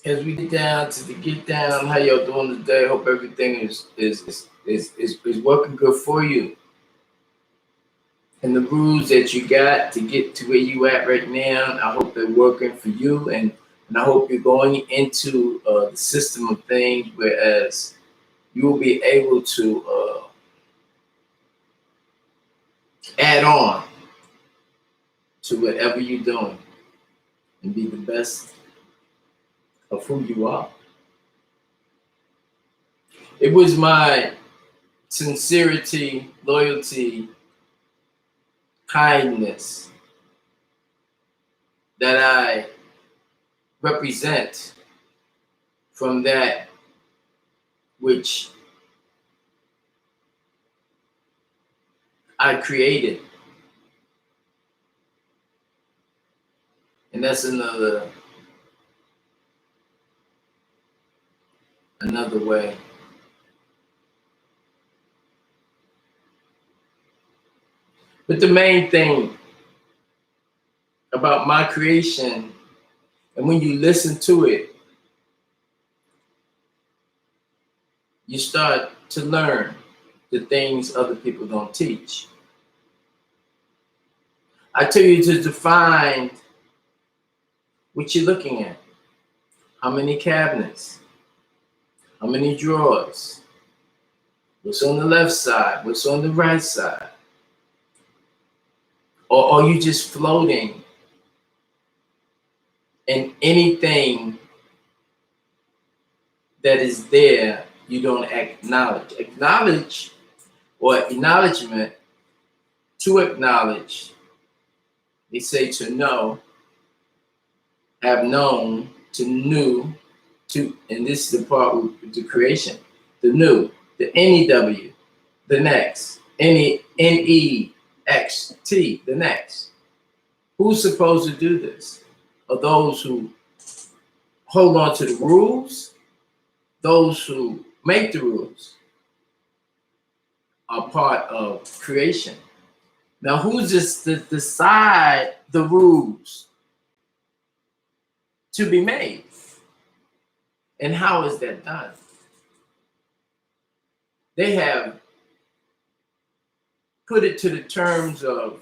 As we get down to the get down, how y'all doing today? Hope everything is working good for you. And the rules that you got to get to where you at right now, I hope they're working for you, and I hope you're going into the system of things, whereas you will be able to add on to whatever you're doing and be the best of who you are. It was my sincerity, loyalty, kindness that I represent from that which I created. And that's another way. But the main thing about my creation, and when you listen to it, you start to learn the things other people don't teach. I tell you to define what you're looking at. How many cabinets? How many drawers? What's on the left side? What's on the right side? Or are you just floating in anything that is there you don't acknowledge? Acknowledge, or acknowledgement, to acknowledge, they say to know, have known, to new, to, and this is the part with the creation, the new, the N-E-W, the next, N-E-X-T, the next. Who's supposed to do this? Are those who hold on to the rules? Those who make the rules are part of creation. Now, who's just to decide the rules to be made? And how is that done? They have put it to the terms of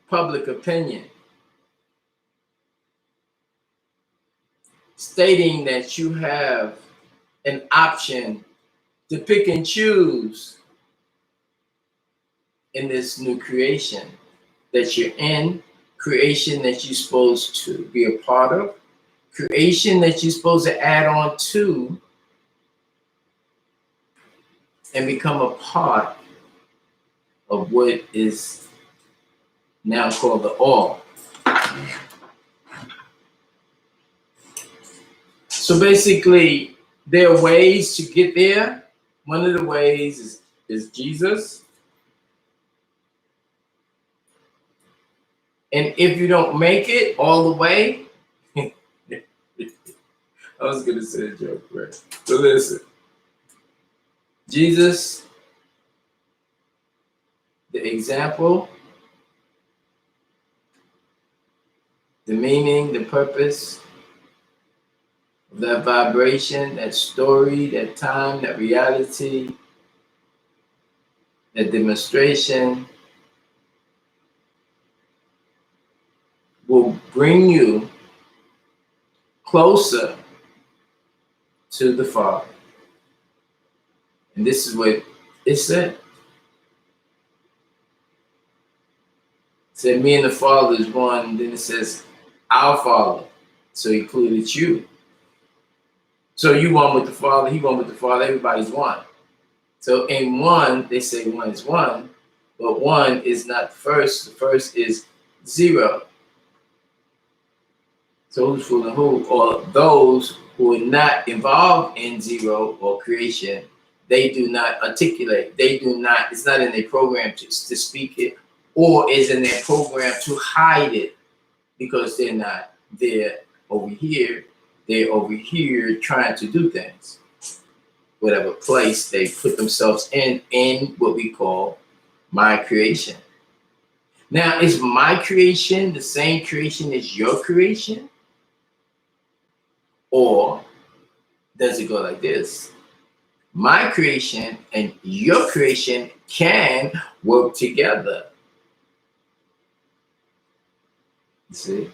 public opinion, stating that you have an option to pick and choose in this new creation that you're in, creation that you're supposed to be a part of, creation that you're supposed to add on to and become a part of what is now called the all. So basically, there are ways to get there. One of the ways is Jesus. And if you don't make it all the way, I was going to say a joke, right? So listen, Jesus, the example, the meaning, the purpose of that vibration, that story, that time, that reality, that demonstration will bring you closer to the Father. And this is what it said. It said, me and the Father is one. And then it says, our Father. So it included you. So you one with the Father, he one with the Father, everybody's one. So in one, they say one is one, but one is not the first. The first is zero. So who's fooling who? Or those who are not involved in zero or creation, they do not articulate. They do not, it's not in their program to speak it, or is in their program to hide it because they're not there over here. They're over here trying to do things. Whatever place they put themselves in what we call my creation. Now, is my creation the same creation as your creation? Or does it go like this? My creation and your creation can work together. You see? You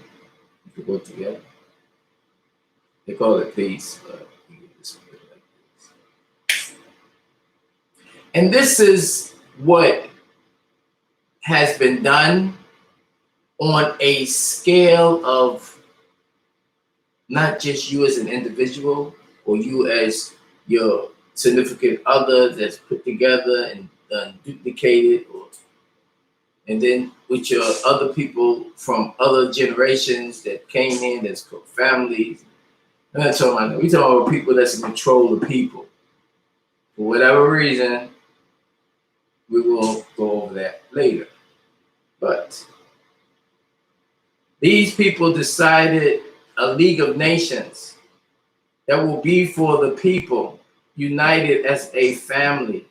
can work together. They call it peace, but we get this one like this. And this is what has been done on a scale of not just you as an individual or you as your significant other that's put together and duplicated, and then with your other people from other generations that came in, that's called families. I'm not talking about that. We're talking about people that's in control of people. For whatever reason, we will go over that later. But these people decided a League of Nations that will be for the people, united as a family.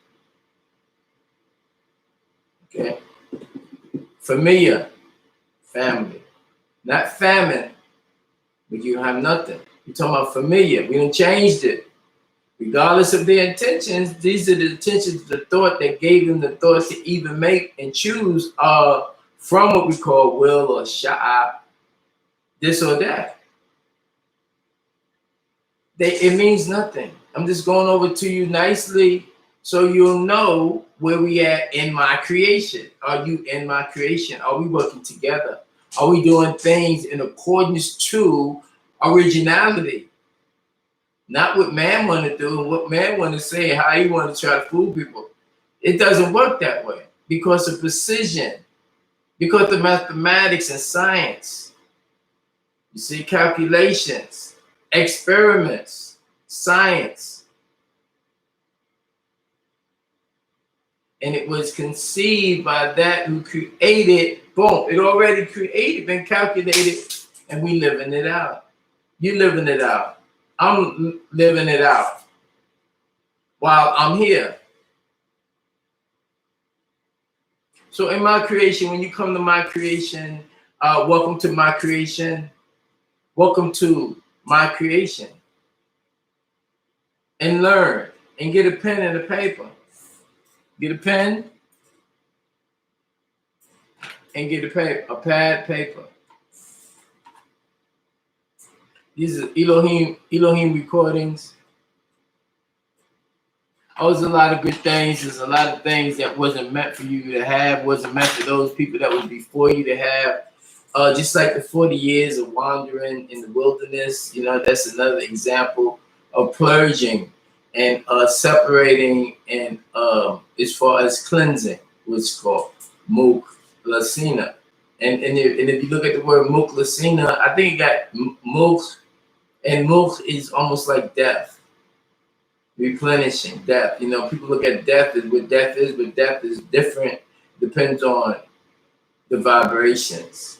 Okay? Familiar, family. Not famine, but you have nothing. You're talking about familiar. We done changed it. Regardless of their intentions, these are the intentions, the thought that gave them the thought to even make and choose from what we call will or sha'a, this or that. It means nothing. I'm just going over to you nicely so you'll know where we at in my creation. Are you in my creation? Are we working together? Are we doing things in accordance to originality? Not what man want to do and what man want to say, how he want to try to fool people. It doesn't work that way because of precision, because of mathematics and science. You see, calculations, experiments, science. And it was conceived by that who created, boom, it already created, been calculated, and we living it out. You living it out. I'm living it out while I'm here. So in my creation, when you come to my creation, welcome to my creation. Welcome to my creation. And learn and get a pen and a paper. Get a pen and get a pad, paper. These are Elohim recordings. Oh, there's a lot of good things. There's a lot of things that wasn't meant for you to have, wasn't meant for those people that was before you to have. Just like the 40 years of wandering in the wilderness, that's another example of purging and separating, and as far as cleansing, what's called Muk Lasina. And if you look at the word Muk Lasina, I think it got Muk, and Muk is almost like death, replenishing death. People look at death as what death is, but death is different, depends on the vibrations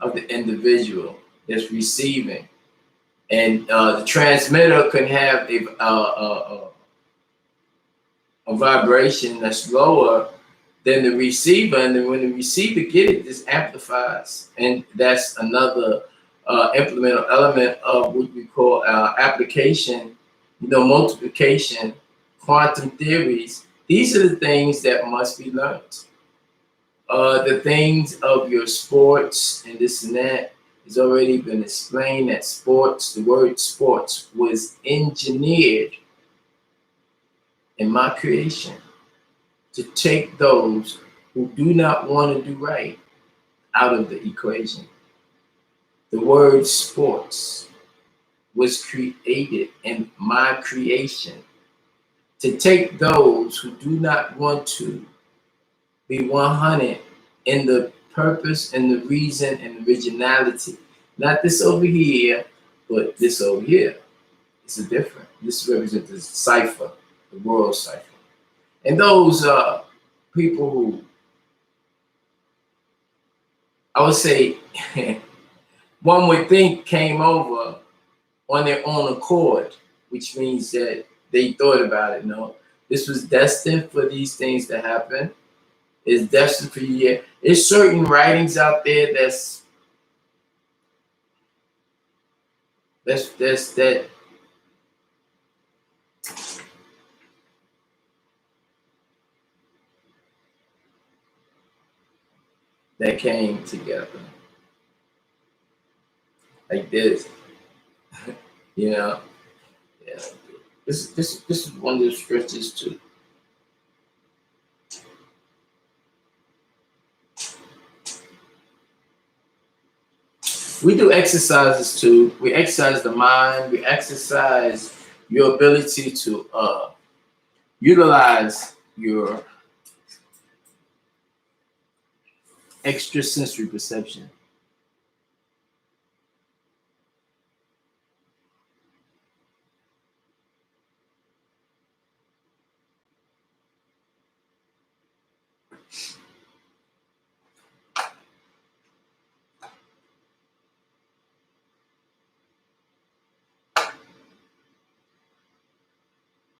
of the individual that's receiving. And the transmitter can have a vibration that's lower than the receiver, and then when the receiver get it, this amplifies, and that's another implement or element of what we call application, multiplication, quantum theories. These are the things that must be learned. The things of your sports and this and that has already been explained that sports, the word sports was engineered in my creation to take those who do not want to do right out of the equation. The word sports was created in my creation to take those who do not want to be 100 in the purpose and the reason and originality. Not this over here, but this over here. It's a different. This represents the cipher, the world cipher. And those people who, I would say, one would think came over on their own accord, which means that they thought about it. No, this was destined for these things to happen. is destined for you. Yeah, there's certain writings out there that came together like this. You know, yeah. This is one of the stretches too. We do exercises too. We exercise the mind. We exercise your ability to utilize your extrasensory perception.